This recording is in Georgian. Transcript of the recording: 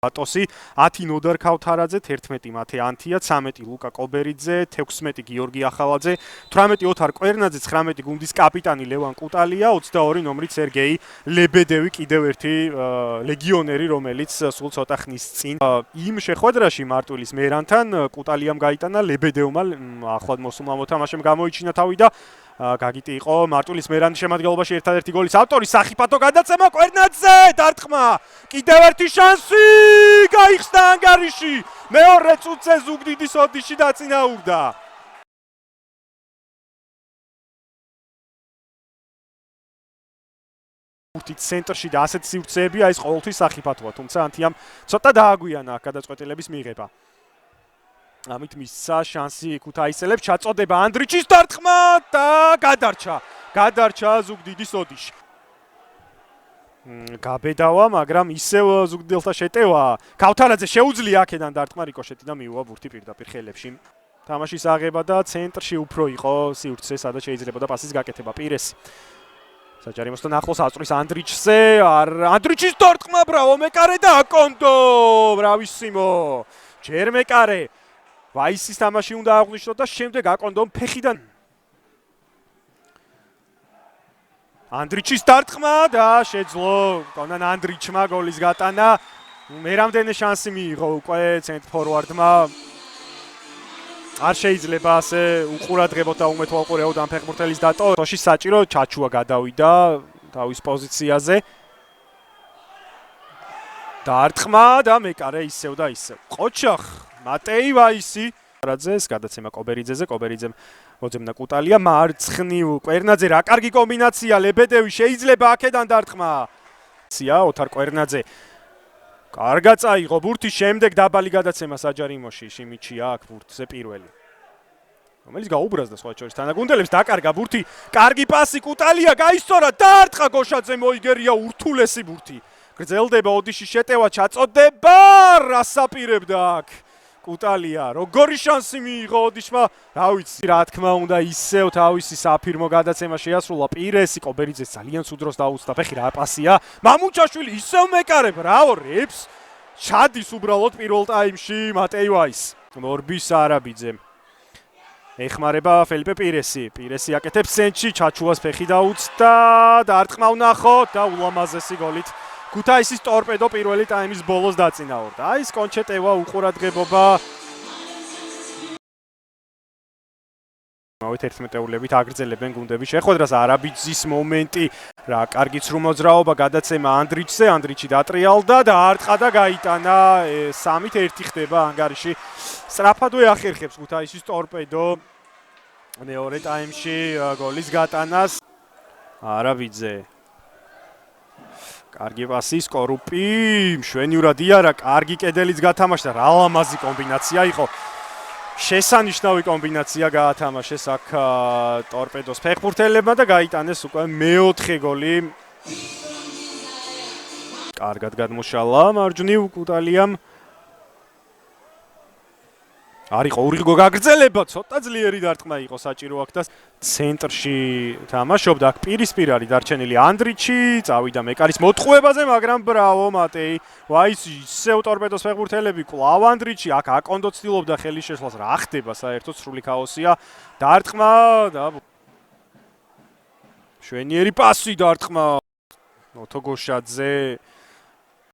ატოსი 10 ნოდარ ქავთარაძე 11 მათე ანთია 13 ლუკა კობერიძე 16 გიორგი ახალაძე 18 ოთარ კვერნაძე 19 გუნდის კაპიტანი ლევან კუტალია 22 ნომრით სერგეი ლებედევი კიდევ ერთი ლეგიონერი რომელიც სულ ცოტა ხნის წინ იმ შეხვედრაში მარტვილის მერანთან კუტალიამ გაიტანა ლებედევმა ახლად მოსულმა მოთამაშემ გამოიჩინა თავი და გაგიტი იყო მარტვილის მერანის შემადგენლობაში ერთადერთი გოლის ავტორი სახიფათო გადაცემა კვერნაძე დარტყმა კიდევ ერთი შანსი გაიხსნა ანგარიში მეორე წუთზე ზუგდიდის ოდიში დაწინაურდა ცენტრში და ასეთ სივრცეებია ეს ყოველთვის სახიფათოა თუმცა ანთიამ ცოტა დააგვიანა გადაწყვეტილების მიღება ამით მისცა შანსი ქუთაისელებს ჩაწოდება ანდრიჩის დარტყმა და გადარჩა ზუგდიდის ოდიში გაბედავა მაგრამ ისევ ზუგდიდელთა შეტევა ქავთარაძე შეუძლია აქედან დარტყმა რიკოშეტი და მიუვა ბურთი პირდაპირ ხელებში თამაშის აღება და ცენტრში უფრო იყო სივრცე სადაც შეიძლებოდა პასის გაკეთება პირესი საჯარიმოსთან ახლოს აწვრის ანდრიჩზე ანდრიჩის დარტყმა ბრავო მეკარე და აკონდო ბრავისიმო ჯერ მეკარე ვაისის თამაში უნდა აღვნიშნოთ და შემდეგ აკონდომ ფეხიდან ანდრიჩის დარტყმა და შეძლო კონან ანდრიჩმა გოლის გატანა მერამდენე შანსი მიიღო უკვე ცენტრ ფორვარდმა არ შეიძლება ასე უყურადღებოთ და უმეთვალყურეოდ ამ ფეხბურთელის დატო თოში საჭირო ჩაჩუა გადავიდა თავის პოზიციაზე დარტყმა და მეკარე ისევ და ისევ ყოჩახ მატეი ვაისი რაძეს გადაცემა კობერიძეზე კობერიძემ მოძებნა კუტალია მარცხნივ კვერნაძე რა კარგი კომბინაცია ლებედევი შეიძლება აქედან დარტყმა ოთარ კვერნაძე კარგა წაიღო ბურთი შემდეგ დაბალი გადაცემა საჯარიმოში შიმიჩია აქ ბურთზე პირველი რომელიც გაუბრაზდა სხვა შორის თანაგუნდელებს დაკარგა ბურთი კარგი პასი კუტალია გაისწორა დარტყა გოშაძე მოიგერია ურთულესი ბურთი გრძელდება ოდიში შეტევა ჩაწოდება რასაპირებდა აქ კუტალია როგორი შანსი მიიღო ოდიშმა რა ვიცი რა თქმა უნდა ისევ თავისი საფირმო გადაცემა შეასრულა პირესი კობერიძეს ძალიან სუდროს დაუწდა ფეხი რა პასია მამუჩაშვილი ისევ მეკარე ბრავო რეპს ჩადის უბრალოდ პირველ ტაიმში მატეი ვაის მორბის არაბიძემ ეხმარება ფელიპე პირესი აკეთებს ცენტრში ჩაჩუას ფეხი დაუწდა დარტყმა ვნახოთ და ულამაზესი გოლით ქუთაისის ტორპედო პირველი ტაიმის ბოლოს დაწინაურდა. აი ეს კონჩეტევა უყურადღებობა. მოვით 11-ულებით აგრძელებენ გუნდების შეხვედრას არაბიძის მომენტი რა კარგი ცრუ მოძრაობა გადაცემა ანდრიჩზე ანდრიჩი დატრიალდა და არტყა და გაიტანა 3-1 ხდება ანგარიში სწრაფადვე ახერხებს ქუთაისის ტორპედო მეორე ტაიმში გოლის გატანას არაბიძე კარგი პასი სკორუპი მშვენივრად იარა კარგი კედელიც გათამაშდა რა ლამაზი კომბინაცია იყო შესანიშნავი კომბინაცია გაათამაშეს აქ ტორპედოს ფეხბურთელებმა და გაიტანეს უკვე მეოთხე გოლი კარგად გადმოშალა მარჯვნივ კუტალიამ არ იყო ურიგო გაგრძელება ცოტა ძლიერი დარტყმა იყო საჭირო აქ და ცენტრში თამაშობდა აქ პირისპირ არის დარჩენილი ანდრიჩი წავიდა მეკარის მოტყუებაზე მაგრამ ბრავო მატეი ვაისი ისევ ტორპედოს ფეხბურთელები კლავ ანდრიჩი აქ აკონდო ცდილობდა ხელის შეშლას რა ხდება საერთოდ სრული ქაოსია დარტყმა და შვენიერი პასი დარტყმა ოთო გოშაძე